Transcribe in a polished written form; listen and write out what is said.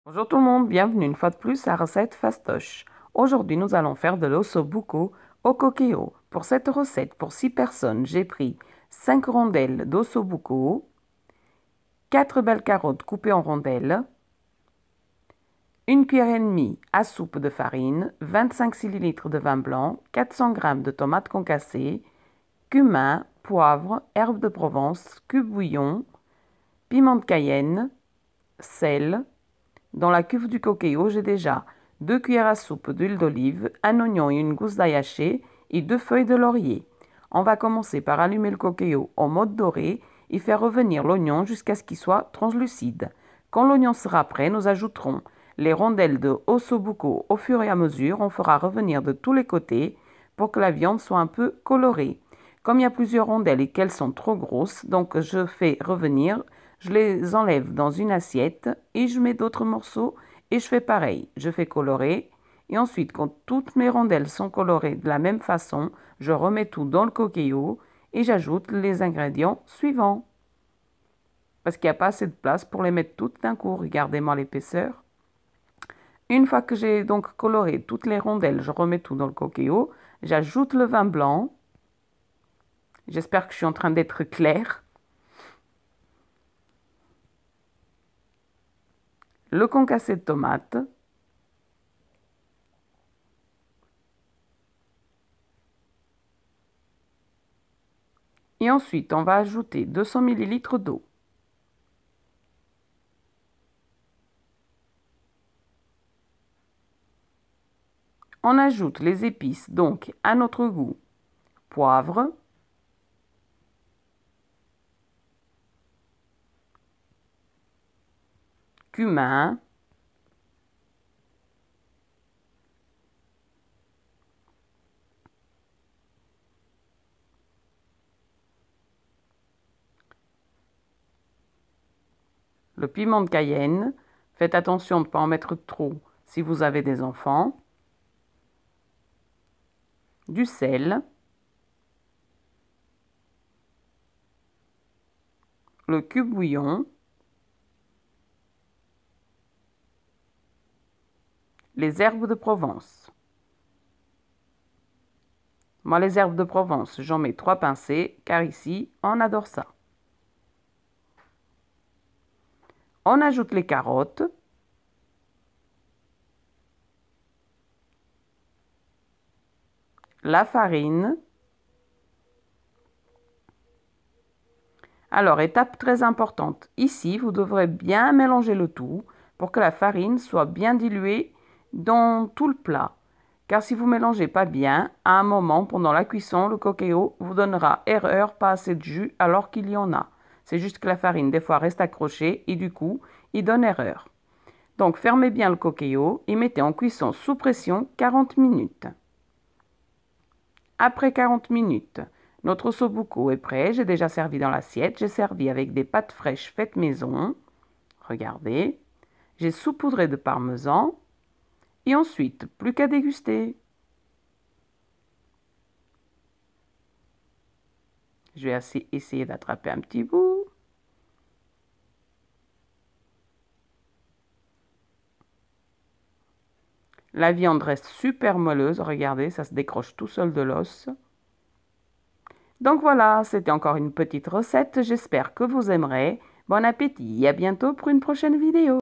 Bonjour tout le monde, bienvenue une fois de plus à Recette Fastoche. Aujourd'hui, nous allons faire de l'ossobuco au coquillo. Pour cette recette, pour 6 personnes, j'ai pris 5 rondelles d'ossobuco, 4 belles carottes coupées en rondelles, 1 cuillère et demie à soupe de farine, 25 cl de vin blanc, 400 g de tomates concassées, cumin, poivre, herbes de Provence, cube bouillon, piment de Cayenne, sel. Dans la cuve du coquillo, j'ai déjà 2 cuillères à soupe d'huile d'olive, un oignon et une gousse d'ail haché et 2 feuilles de laurier. On va commencer par allumer le coquillo en mode doré et faire revenir l'oignon jusqu'à ce qu'il soit translucide. Quand l'oignon sera prêt, nous ajouterons les rondelles de ossobuco au fur et à mesure. On fera revenir de tous les côtés pour que la viande soit un peu colorée. Comme il y a plusieurs rondelles et qu'elles sont trop grosses, donc je fais revenir. Je les enlève dans une assiette et je mets d'autres morceaux et je fais pareil. Je fais colorer et ensuite, quand toutes mes rondelles sont colorées de la même façon, je remets tout dans le coquillo et j'ajoute les ingrédients suivants. Parce qu'il n'y a pas assez de place pour les mettre toutes d'un coup. Regardez-moi l'épaisseur. Une fois que j'ai donc coloré toutes les rondelles, je remets tout dans le coquillo. J'ajoute le vin blanc. J'espère que je suis en train d'être claire. Le concassé de tomate, et ensuite on va ajouter 200 ml d'eau. On ajoute les épices, donc à notre goût, poivre, cumin, le piment de Cayenne. Faites attention de ne pas en mettre trop si vous avez des enfants. Du sel. Le cube bouillon. Les herbes de Provence. Moi, les herbes de Provence, j'en mets 3 pincées, car ici, on adore ça. On ajoute les carottes. La farine. Alors, étape très importante. Ici, vous devrez bien mélanger le tout pour que la farine soit bien diluée dans tout le plat. Car si vous mélangez pas bien, à un moment pendant la cuisson, le coquillo vous donnera erreur, pas assez de jus alors qu'il y en a. C'est juste que la farine des fois reste accrochée et du coup, il donne erreur. Donc fermez bien le coquillo et mettez en cuisson sous pression 40 minutes. Après 40 minutes, notre ossobuco est prêt. J'ai déjà servi dans l'assiette. J'ai servi avec des pâtes fraîches faites maison. Regardez. J'ai saupoudré de parmesan. Et ensuite, plus qu'à déguster. Je vais essayer d'attraper un petit bout. La viande reste super molleuse. Regardez, ça se décroche tout seul de l'os. Donc voilà, c'était encore une petite recette. J'espère que vous aimerez. Bon appétit et à bientôt pour une prochaine vidéo.